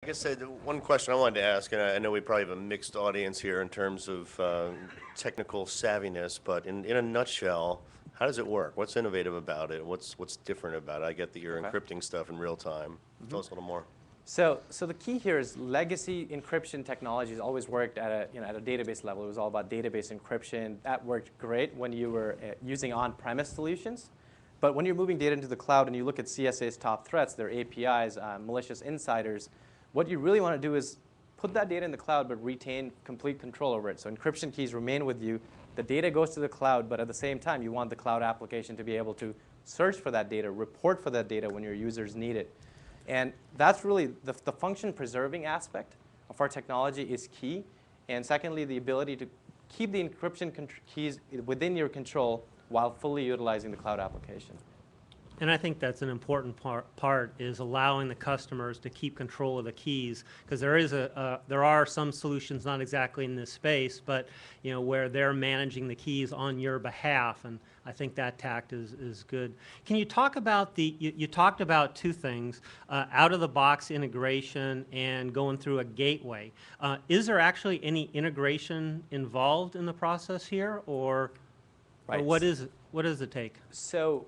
I guess one question I wanted to ask, and I know we probably have a mixed audience here in terms of technical savviness, but in a nutshell, how does it work? What's innovative about it? What's different about it? I get that you're Okay. encrypting stuff in real time. Tell us a little more. So the key here is legacy encryption technologies always worked at a database level. It was all about database encryption. That worked great when you were using on-premise solutions. But when you're moving data into the cloud and you look at CSA's top threats, their APIs, malicious insiders, what you really want to do is put that data in the cloud but retain complete control over it. So encryption keys remain with you. The data goes to the cloud, but at the same time, you want the cloud application to be able to search for that data, report for that data when your users need it. And that's really the function preserving aspect of our technology is key. And secondly, the ability to keep the encryption keys within your control while fully utilizing the cloud application. And I think that's an important part is allowing the customers to keep control of the keys, because there are some solutions not exactly in this space, but where they're managing the keys on your behalf, and I think that tact is good. Can you talk about you talked about two things, out of the box integration and going through a gateway. Is there actually any integration involved in the process here, or what does it take? So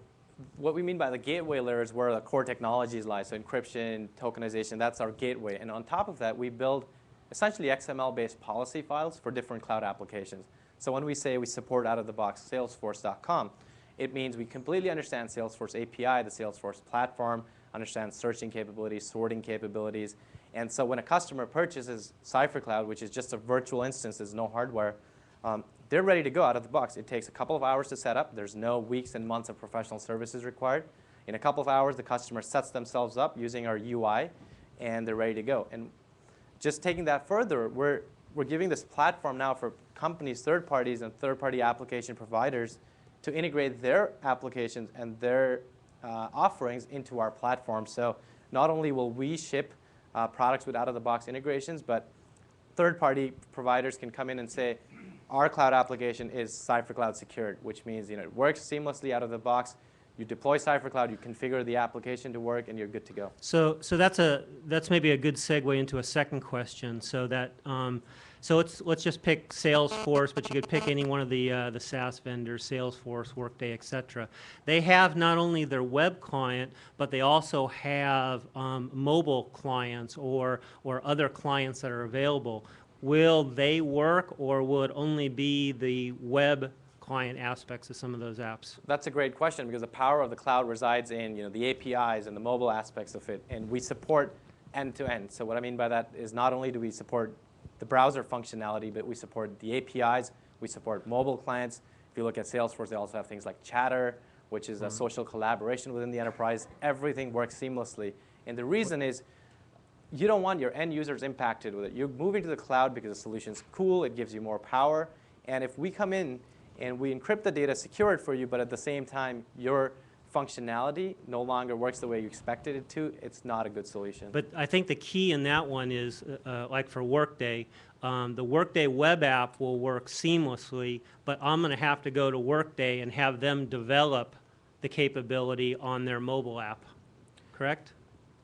what we mean by the gateway layer is where the core technologies lie. So encryption, tokenization, that's our gateway. And on top of that, we build essentially XML-based policy files for different cloud applications. So when we say we support out-of-the-box Salesforce.com, it means we completely understand Salesforce API, the Salesforce platform, understand searching capabilities, sorting capabilities. And so when a customer purchases CipherCloud, which is just a virtual instance, there's no hardware, they're ready to go out of the box. It takes a couple of hours to set up. There's no weeks and months of professional services required. In a couple of hours, the customer sets themselves up using our UI, and they're ready to go. And just taking that further, we're giving this platform now for companies, third parties, and third-party application providers to integrate their applications and their offerings into our platform. So not only will we ship products with out-of-the-box integrations, but third-party providers can come in and say, our cloud application is CipherCloud secured, which means it works seamlessly out of the box. You deploy CipherCloud, you configure the application to work, and you're good to go. So that's maybe a good segue into a second question. So that so let's just pick Salesforce, but you could pick any one of the SaaS vendors, Salesforce, Workday, etc. They have not only their web client, but they also have mobile clients or other clients that are available. Will they work, or would only be the web client aspects of some of those apps? That's a great question, because the power of the cloud resides in the APIs and the mobile aspects of it, and we support end-to-end. So what I mean by that is not only do we support the browser functionality, but we support the APIs, we support mobile clients. If you look at Salesforce, they also have things like Chatter, which is a social collaboration within the enterprise. Everything works seamlessly, and the reason is you don't want your end users impacted with it. You're moving to the cloud because the solution's cool, it gives you more power, and if we come in and we encrypt the data, secure it for you, but at the same time your functionality no longer works the way you expected it to, it's not a good solution. But I think the key in that one is, like for Workday, the Workday web app will work seamlessly, but I'm going to have to go to Workday and have them develop the capability on their mobile app, correct?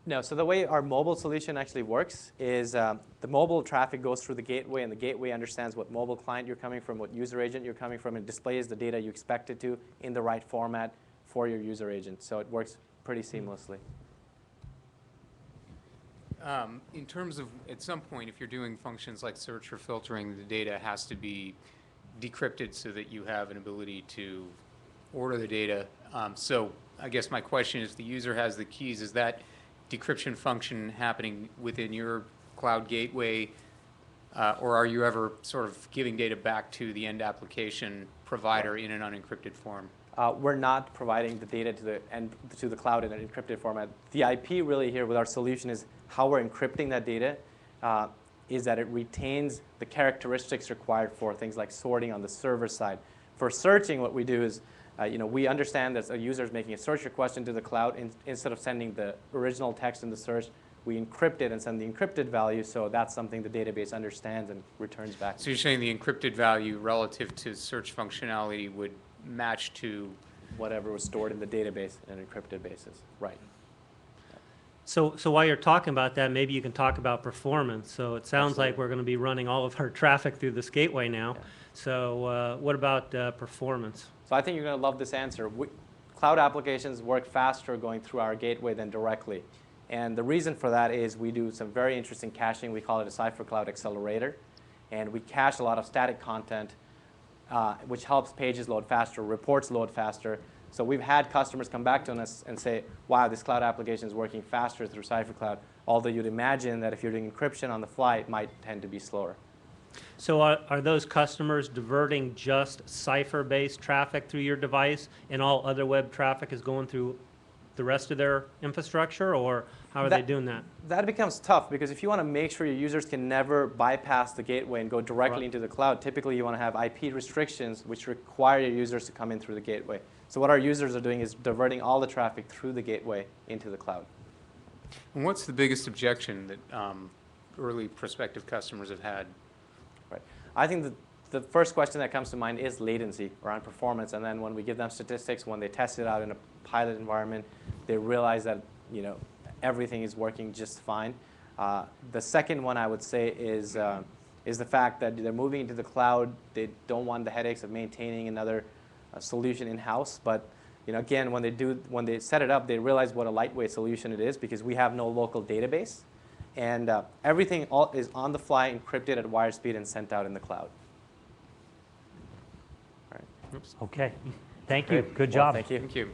No, so the way our mobile solution actually works is the mobile traffic goes through the gateway, and the gateway understands what mobile client you're coming from, what user agent you're coming from, and displays the data you expect it to in the right format for your user agent. So it works pretty seamlessly. In terms of, at some point, if you're doing functions like search or filtering, the data has to be decrypted so that you have an ability to order the data. So I guess my question is, the user has the keys. Is that decryption function happening within your cloud gateway, or are you ever sort of giving data back to the end application provider in an unencrypted form? We're not providing the data to the cloud in an encrypted format. The IP really here with our solution is how we're encrypting that data is that it retains the characteristics required for things like sorting on the server side. For searching, what we do is we understand that a user is making a search request into the cloud. Instead of sending the original text in the search, we encrypt it and send the encrypted value, so that's something the database understands and returns back. So you're saying the encrypted value relative to search functionality would match to whatever was stored in the database on an encrypted basis, right. So while you're talking about that, maybe you can talk about performance. So it sounds like Absolutely. we're going to be running all of our traffic through this gateway now. Yeah. So what about performance? So I think you're going to love this answer. Cloud applications work faster going through our gateway than directly. And the reason for that is we do some very interesting caching. We call it a CipherCloud accelerator. And we cache a lot of static content, which helps pages load faster, reports load faster. So we've had customers come back to us and say, wow, this cloud application is working faster through CipherCloud, although you'd imagine that if you're doing encryption on the fly, it might tend to be slower. So are those customers diverting just Cipher-based traffic through your device, and all other web traffic is going through the rest of their infrastructure, or how are they doing that? That becomes tough, because if you want to make sure your users can never bypass the gateway and go directly Right. into the cloud, typically you want to have IP restrictions which require your users to come in through the gateway. So what our users are doing is diverting all the traffic through the gateway into the cloud. And what's the biggest objection that early prospective customers have had? Right. I think the first question that comes to mind is latency around performance, and then when we give them statistics, when they test it out in a pilot environment, they realize that everything is working just fine. The second one I would say is the fact that they're moving into the cloud. They don't want the headaches of maintaining another solution in-house. But again, when they set it up, they realize what a lightweight solution it is, because we have no local database, and everything is on the fly, encrypted at wire speed, and sent out in the cloud. All right. Okay. Thank you. Good Well, job. thank you. Thank you.